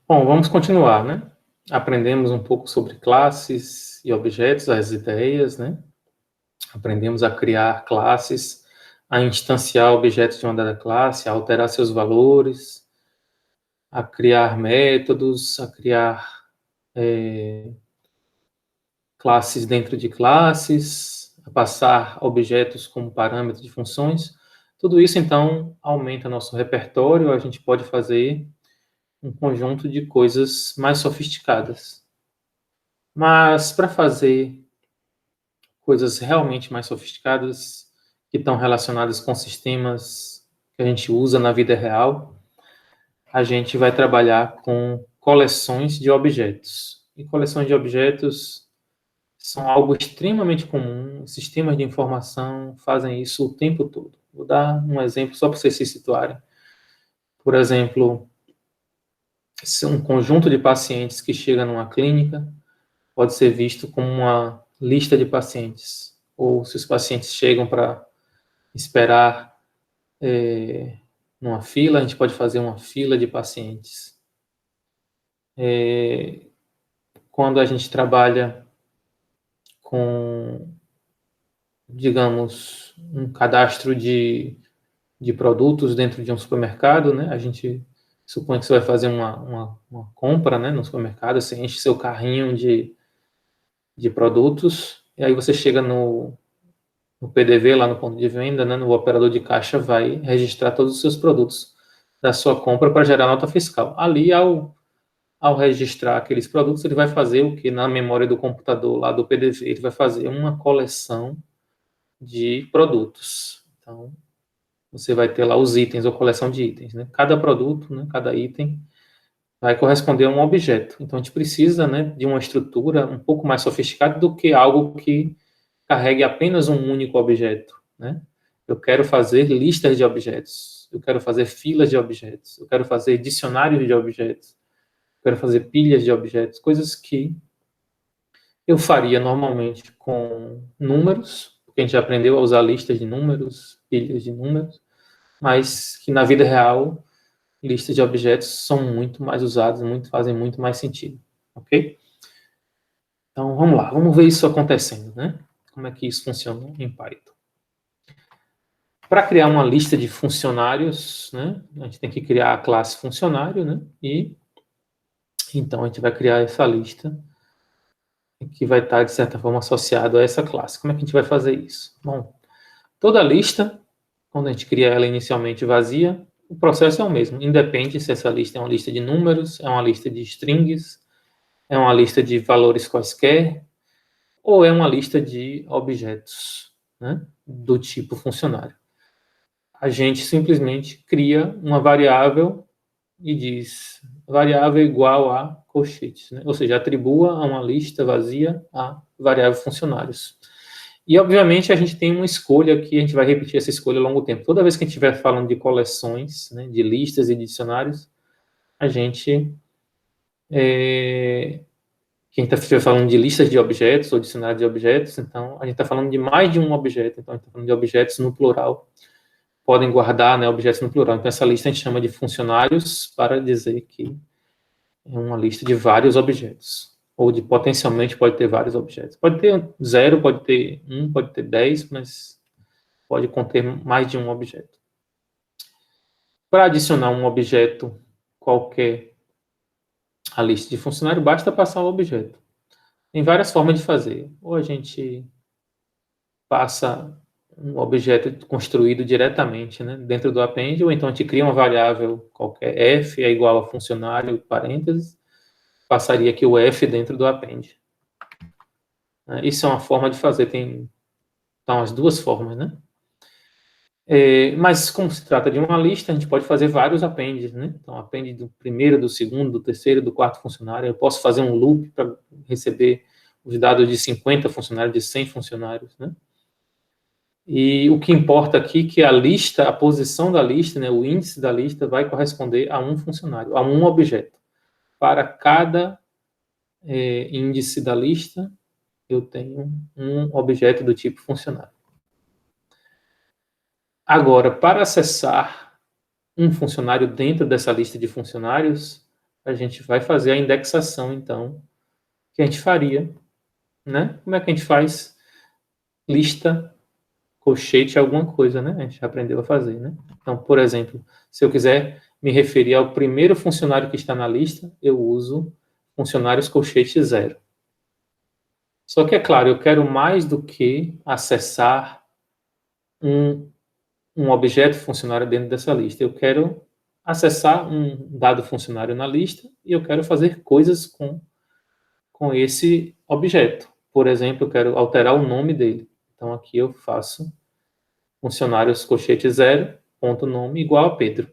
Bom, vamos continuar, né? Aprendemos um pouco sobre classes e objetos, as ideias, né? Aprendemos a criar classes, a instanciar objetos de uma dada classe, a alterar seus valores, a criar métodos, a criar classes dentro de classes, a passar objetos como parâmetros de funções. Tudo isso, então, aumenta nosso repertório, a gente pode fazer um conjunto de coisas mais sofisticadas. Mas para fazer coisas realmente mais sofisticadas, que estão relacionadas com sistemas que a gente usa na vida real, a gente vai trabalhar com coleções de objetos. E coleções de objetos são algo extremamente comum, sistemas de informação fazem isso o tempo todo. Vou dar um exemplo só para vocês se situarem. Por exemplo, se um conjunto de pacientes que chega numa clínica pode ser visto como uma lista de pacientes. Ou se os pacientes chegam para esperar numa fila, a gente pode fazer uma fila de pacientes. Quando a gente trabalha com, digamos, um cadastro de produtos dentro de um supermercado, né? A gente supõe que você vai fazer uma compra, né, no supermercado, você enche seu carrinho de produtos, e aí você chega no PDV, lá no ponto de venda, né, no operador de caixa, vai registrar todos os seus produtos da sua compra para gerar nota fiscal. Ali, ao registrar aqueles produtos, ele vai fazer o que na memória do computador lá do PDV, ele vai fazer uma coleção de produtos. Então, você vai ter lá os itens ou coleção de itens, né? Cada produto, né, cada item vai corresponder a um objeto. Então, a gente precisa, né, de uma estrutura um pouco mais sofisticada do que algo que carregue apenas um único objeto, né? Eu quero fazer listas de objetos, eu quero fazer filas de objetos, eu quero fazer dicionários de objetos, eu quero fazer pilhas de objetos, coisas que eu faria normalmente com números, porque a gente já aprendeu a usar listas de números, pilhas de números, mas que na vida real listas de objetos são muito mais usadas, fazem muito mais sentido, ok? Então vamos lá, vamos ver isso acontecendo, né? Como é que isso funciona em Python? Para criar uma lista de funcionários, né, a gente tem que criar a classe funcionário, né, e então a gente vai criar essa lista que vai estar, de certa forma, associado a essa classe. Como é que a gente vai fazer isso? Bom, toda lista, quando a gente cria ela inicialmente vazia, o processo é o mesmo, independe se essa lista é uma lista de números, é uma lista de strings, é uma lista de valores quaisquer, ou é uma lista de objetos, né, do tipo funcionário. A gente simplesmente cria uma variável e diz variável igual a colchetes, né? Ou seja, atribua a uma lista vazia a variável funcionários. E, obviamente, a gente tem uma escolha que a gente vai repetir essa escolha ao longo do tempo. Toda vez que a gente estiver falando de coleções, né, de listas e dicionários, a gente, quem estiver falando de listas de objetos ou dicionário de objetos, então a gente está falando de mais de um objeto, então a gente está falando de objetos no plural. Podem guardar, né, objetos no plural. Então, essa lista a gente chama de funcionários para dizer que é uma lista de vários objetos. Ou de potencialmente pode ter vários objetos. Pode ter 0, pode ter 1, pode ter 10, mas pode conter mais de um objeto. Para adicionar um objeto qualquer à lista de funcionário, basta passar o objeto. Tem várias formas de fazer. Ou a gente passa um objeto construído diretamente, né, dentro do append, ou então a gente cria uma variável qualquer, f é igual a funcionário, parênteses, passaria aqui o f dentro do append. Isso é uma forma de fazer, tem então, as duas formas, né? Mas como se trata de uma lista, a gente pode fazer vários appends, né? Então, append do primeiro, do segundo, do terceiro, do quarto funcionário. Eu posso fazer um loop para receber os dados de 50 funcionários, de 100 funcionários, né? E o que importa aqui é que a lista, a posição da lista, né, o índice da lista vai corresponder a um funcionário, a um objeto. Para cada índice da lista, eu tenho um objeto do tipo funcionário. Agora, para acessar um funcionário dentro dessa lista de funcionários, a gente vai fazer a indexação, então, que a gente faria, né? Como é que a gente faz lista, colchete, alguma coisa, né? A gente já aprendeu a fazer, né? Então, por exemplo, se eu quiser me referir ao primeiro funcionário que está na lista, eu uso funcionários colchete 0. Só que, é claro, eu quero mais do que acessar um objeto funcionário dentro dessa lista. Eu quero acessar um dado funcionário na lista e eu quero fazer coisas com esse objeto. Por exemplo, eu quero alterar o nome dele. Então, aqui eu faço funcionários colchete 0, ponto nome igual a Pedro.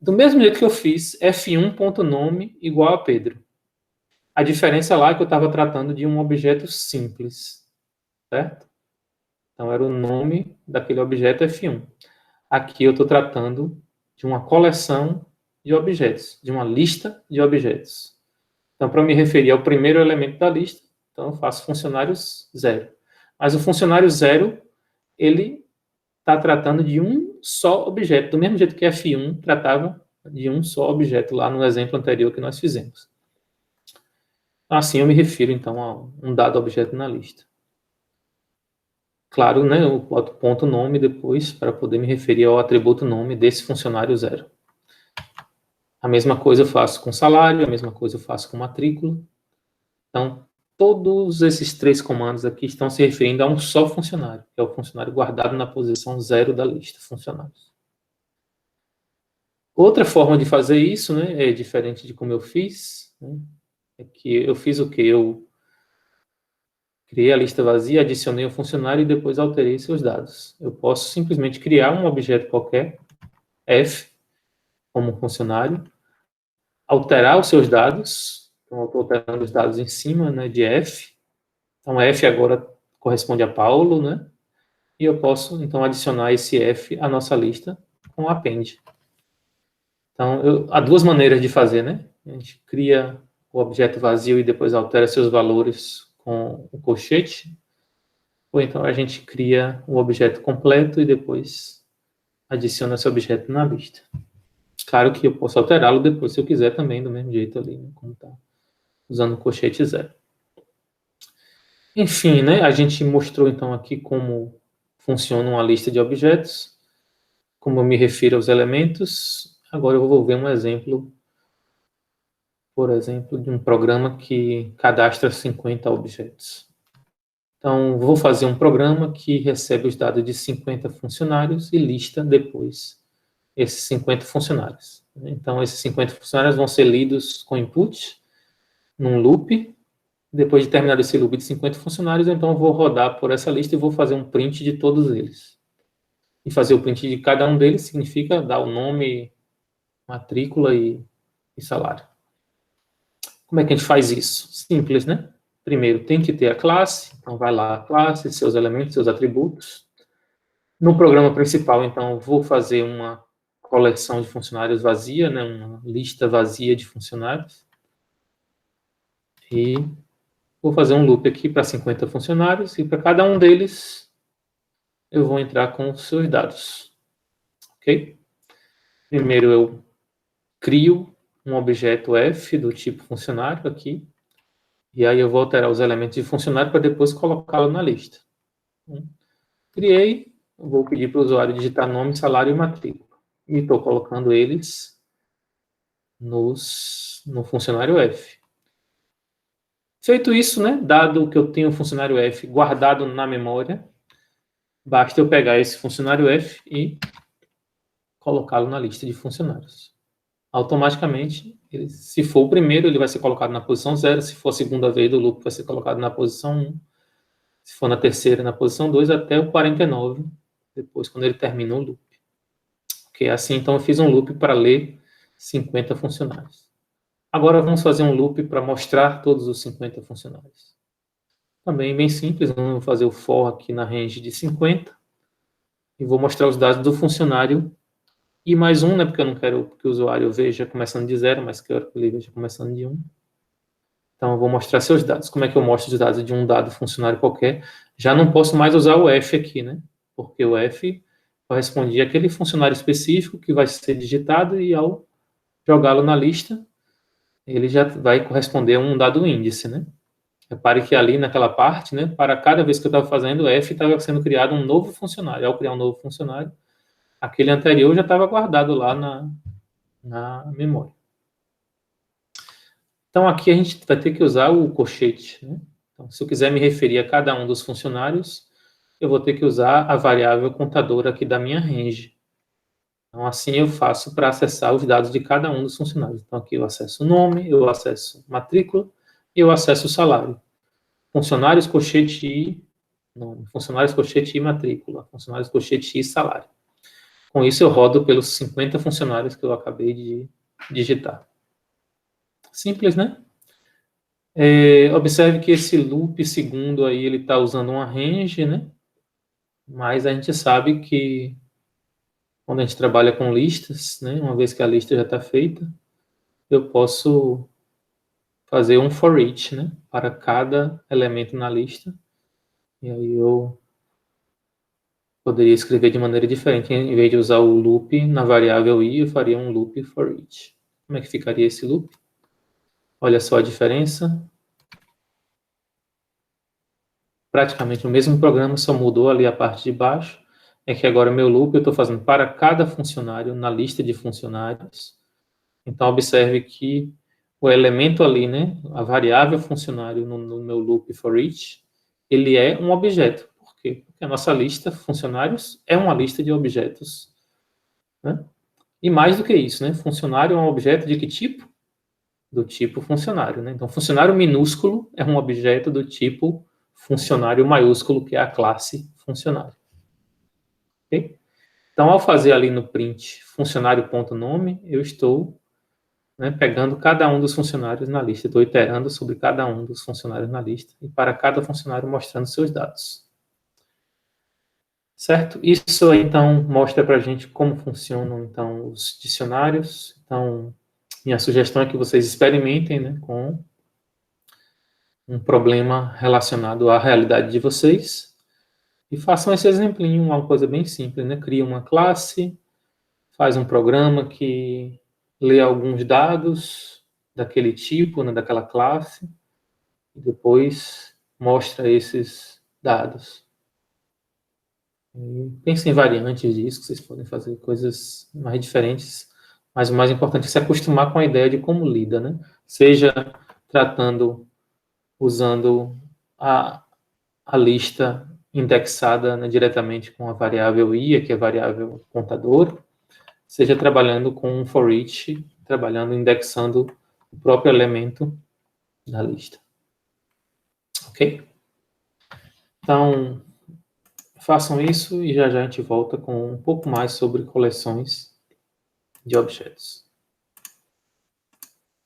Do mesmo jeito que eu fiz f1.nome igual a Pedro. A diferença lá é que eu estava tratando de um objeto simples, certo? Então, era o nome daquele objeto f1. Aqui eu estou tratando de uma coleção de objetos, de uma lista de objetos. Então, para me referir ao primeiro elemento da lista, então eu faço funcionários 0. Mas o funcionário 0, ele está tratando de um só objeto, do mesmo jeito que F1 tratava de um só objeto lá no exemplo anterior que nós fizemos. Assim eu me refiro, então, a um dado objeto na lista. Claro, né, eu boto ponto nome depois para poder me referir ao atributo nome desse funcionário 0. A mesma coisa eu faço com salário, a mesma coisa eu faço com matrícula. Então, todos esses 3 comandos aqui estão se referindo a um só funcionário, que é o funcionário guardado na posição 0 da lista funcionários. Outra forma de fazer isso, né, é diferente de como eu fiz, né, é que eu fiz o quê? Eu criei a lista vazia, adicionei o funcionário e depois alterei seus dados. Eu posso simplesmente criar um objeto qualquer, F, como funcionário, alterar os seus dados, então eu estou alterando os dados em cima, né, de F, então F agora corresponde a Paulo, né, e eu posso, então, adicionar esse F à nossa lista com append. Então, há 2 maneiras de fazer, né, a gente cria o objeto vazio e depois altera seus valores com o colchete, ou então a gente cria o objeto completo e depois adiciona esse objeto na lista. Claro que eu posso alterá-lo depois, se eu quiser, também, do mesmo jeito ali, né, como está, usando o colchete 0. Enfim, né, a gente mostrou, então, aqui como funciona uma lista de objetos, como eu me refiro aos elementos. Agora eu vou ver um exemplo, por exemplo, de um programa que cadastra 50 objetos. Então, vou fazer um programa que recebe os dados de 50 funcionários e lista depois esses 50 funcionários. Então, esses 50 funcionários vão ser lidos com input, num loop. Depois de terminar esse loop de 50 funcionários, então eu vou rodar por essa lista e vou fazer um print de todos eles. E fazer o print de cada um deles significa dar o nome, matrícula e salário. Como é que a gente faz isso? Simples, né? Primeiro, tem que ter a classe, então vai lá a classe, seus elementos, seus atributos. No programa principal, então, vou fazer uma coleção de funcionários vazia, né? Uma lista vazia de funcionários. E vou fazer um loop aqui para 50 funcionários e para cada um deles eu vou entrar com os seus dados. Ok? Primeiro eu crio um objeto F do tipo funcionário aqui, e aí eu vou alterar os elementos de funcionário para depois colocá-lo na lista. Criei, vou pedir para o usuário digitar nome, salário e matrícula. E estou colocando eles no funcionário F. Feito isso, né, dado que eu tenho o funcionário F guardado na memória, basta eu pegar esse funcionário F e colocá-lo na lista de funcionários. Automaticamente, se for o primeiro, ele vai ser colocado na posição 0, se for a segunda vez do loop, vai ser colocado na posição 1, se for na terceira, na posição 2, até o 49, depois, quando ele termina o loop. Ok, assim, então, eu fiz um loop para ler 50 funcionários. Agora, vamos fazer um loop para mostrar todos os 50 funcionários. Também bem simples, vamos fazer o for aqui na range de 50, e vou mostrar os dados do funcionário e mais um, né, porque eu não quero que o usuário veja começando de 0, mas quero que ele veja começando de 1. Então, eu vou mostrar seus dados. Como é que eu mostro os dados de um dado funcionário qualquer? Já não posso mais usar o F aqui, né? Porque o F correspondia àquele funcionário específico que vai ser digitado e ao jogá-lo na lista, ele já vai corresponder a um dado índice, né? Repare que ali naquela parte, né, para cada vez que eu estava fazendo, F estava sendo criado um novo funcionário. Ao criar um novo funcionário, aquele anterior já estava guardado lá na memória. Então, aqui a gente vai ter que usar o colchete, né? Então, se eu quiser me referir a cada um dos funcionários, eu vou ter que usar a variável contadora aqui da minha range. Então, assim eu faço para acessar os dados de cada um dos funcionários. Então, aqui eu acesso o nome, eu acesso matrícula e eu acesso o salário. Funcionários, colchete I, nome. Funcionários, colchete I, matrícula. Funcionários, colchete I, salário. Com isso, eu rodo pelos 50 funcionários que eu acabei de digitar. Simples, né? Observe que esse loop segundo aí, ele está usando uma range, né? Mas a gente sabe que quando a gente trabalha com listas, né? Uma vez que a lista já está feita, eu posso fazer um for each, né? Para cada elemento na lista. E aí eu poderia escrever de maneira diferente. Em vez de usar o loop na variável i, eu faria um loop for each. Como é que ficaria esse loop? Olha só a diferença. Praticamente o mesmo programa, só mudou ali a parte de baixo. É que agora meu loop eu estou fazendo para cada funcionário na lista de funcionários. Então, observe que o elemento ali, né, a variável funcionário no meu loop for each, ele é um objeto. Por quê? Porque a nossa lista funcionários é uma lista de objetos, né? E mais do que isso, né, funcionário é um objeto de que tipo? Do tipo funcionário, né? Então, funcionário minúsculo é um objeto do tipo funcionário maiúsculo, que é a classe funcionário. Okay? Então, ao fazer ali no print funcionário.nome, eu estou, né, pegando cada um dos funcionários na lista. Estou iterando sobre cada um dos funcionários na lista e para cada funcionário mostrando seus dados. Certo? Isso aí, então, mostra para a gente como funcionam, então, os dicionários. Então, minha sugestão é que vocês experimentem, né, com um problema relacionado à realidade de vocês e façam esse exemplinho, uma coisa bem simples, né? Cria uma classe, faz um programa que lê alguns dados daquele tipo, né, daquela classe, e depois mostra esses dados. E pensem em variantes disso, que vocês podem fazer coisas mais diferentes, mas o mais importante é se acostumar com a ideia de como lida, né? Seja tratando, usando a lista indexada, né, diretamente com a variável i, que é a variável contadora, seja trabalhando com um for each, trabalhando, indexando o próprio elemento da lista. Ok? Então, façam isso e já já a gente volta com um pouco mais sobre coleções de objetos.